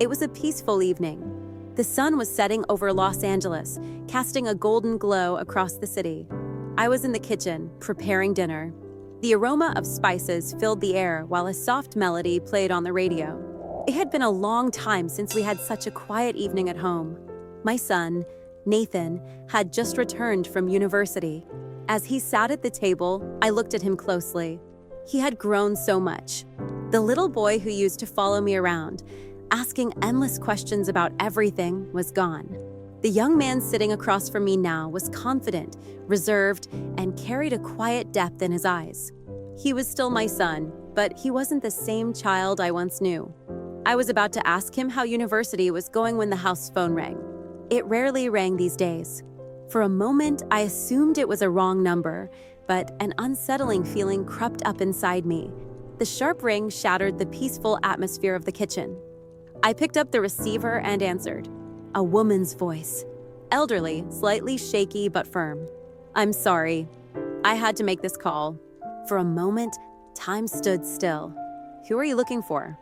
It was a peaceful evening. The sun was setting over Los Angeles, casting a golden glow across the city. I was in the kitchen, preparing dinner. The aroma of spices filled the air while a soft melody played on the radio. It had been a long time since we had such a quiet evening at home. My son, Nathan, had just returned from university. As he sat at the table, I looked at him closely. He had grown so much. The little boy who used to follow me around, asking endless questions about everything, was gone. The young man sitting across from me now was confident, reserved, and carried a quiet depth in his eyes. He was still my son, but he wasn't the same child I once knew. I was about to ask him how university was going when the house phone rang. It rarely rang these days. For a moment, I assumed it was a wrong number, but an unsettling feeling crept up inside me. The sharp ring shattered the peaceful atmosphere of the kitchen. I picked up the receiver and answered. A woman's voice. Elderly, slightly shaky but firm. "I'm sorry. I had to make this call." For a moment, time stood still. "Who are you looking for?"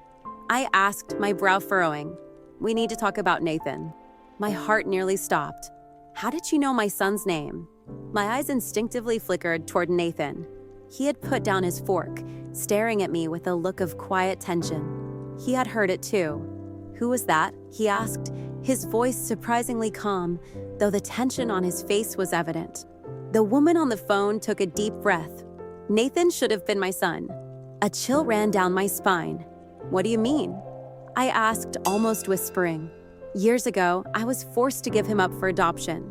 I asked, my brow furrowing. "We need to talk about Nathan." My heart nearly stopped. How did she know my son's name? My eyes instinctively flickered toward Nathan. He had put down his fork, staring at me with a look of quiet tension. He had heard it too. "Who was that?" he asked, his voice surprisingly calm, though the tension on his face was evident. The woman on the phone took a deep breath. "Nathan should have been my son." A chill ran down my spine. "What do you mean?" I asked, almost whispering. Years ago, I was forced to give him up for adoption.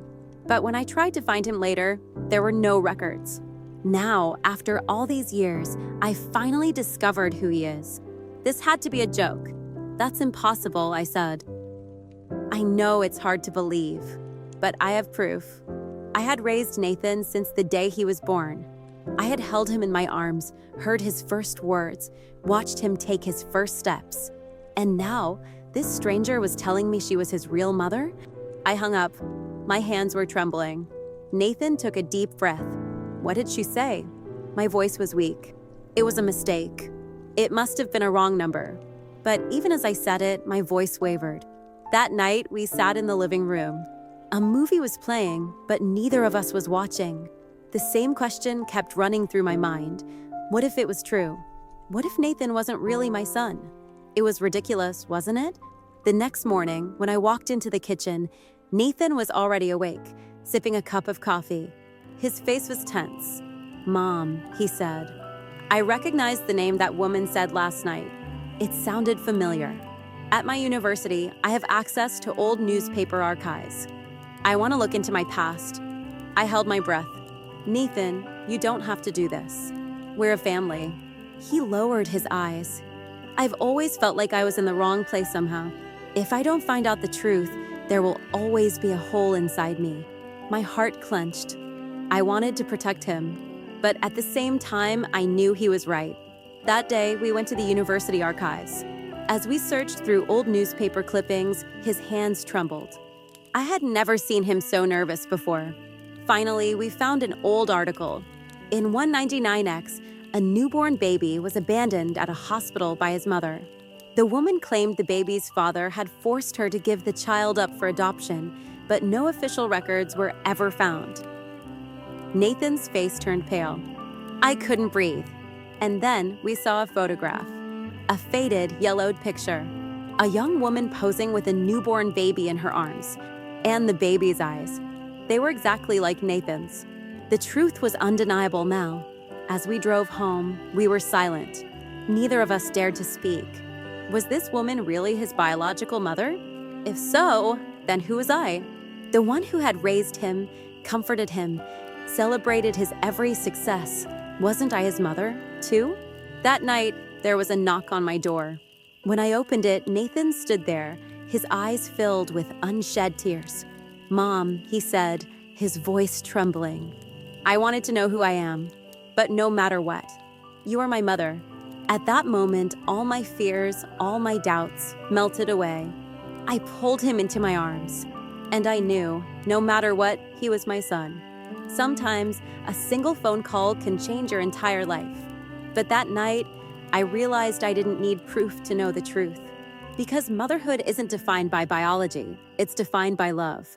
But when I tried to find him later, there were no records. Now, after all these years, I finally discovered who he is. "This had to be a joke." "That's impossible," I said. "I know it's hard to believe, but I have proof. I had raised Nathan since the day he was born. I had held him in my arms, heard his first words, watched him take his first steps. And now, this stranger was telling me she was his real mother? I hung up. My hands were trembling. Nathan took a deep breath. "What did she say?" My voice was weak. "It was a mistake. It must have been a wrong number." But even as I said it, my voice wavered. That night, we sat in the living room. A movie was playing, but neither of us was watching. The same question kept running through my mind. What if it was true? What if Nathan wasn't really my son? It was ridiculous, wasn't it? The next morning, when I walked into the kitchen, Nathan was already awake, sipping a cup of coffee. His face was tense. "Mom," he said. I recognized the name that woman said last night. It sounded familiar. At my university, I have access to old newspaper archives. I want to look into my past. I held my breath. "Nathan, you don't have to do this. We're a family." He lowered his eyes. I've always felt like I was in the wrong place somehow. If I don't find out the truth, there will always be a hole inside me. My heart clenched. I wanted to protect him, but at the same time, I knew he was right. That day, we went to the university archives. As we searched through old newspaper clippings, his hands trembled. I had never seen him so nervous before. Finally, we found an old article. In 199X, a newborn baby was abandoned at a hospital by his mother. The woman claimed the baby's father had forced her to give the child up for adoption, but no official records were ever found. Nathan's face turned pale. I couldn't breathe. And then we saw a photograph. A faded, yellowed picture. A young woman posing with a newborn baby in her arms. And the baby's eyes. They were exactly like Nathan's. The truth was undeniable now. As we drove home, we were silent. Neither of us dared to speak. Was this woman really his biological mother? If so, then who was I? The one who had raised him, comforted him, celebrated his every success. Wasn't I his mother, too? That night, there was a knock on my door. When I opened it, Nathan stood there, his eyes filled with unshed tears. "Mom," he said, his voice trembling. "I wanted to know who I am, but no matter what, you are my mother." At that moment, all my fears, all my doubts melted away. I pulled him into my arms, and I knew, no matter what, he was my son. Sometimes, a single phone call can change your entire life. But that night, I realized I didn't need proof to know the truth. Because motherhood isn't defined by biology, it's defined by love.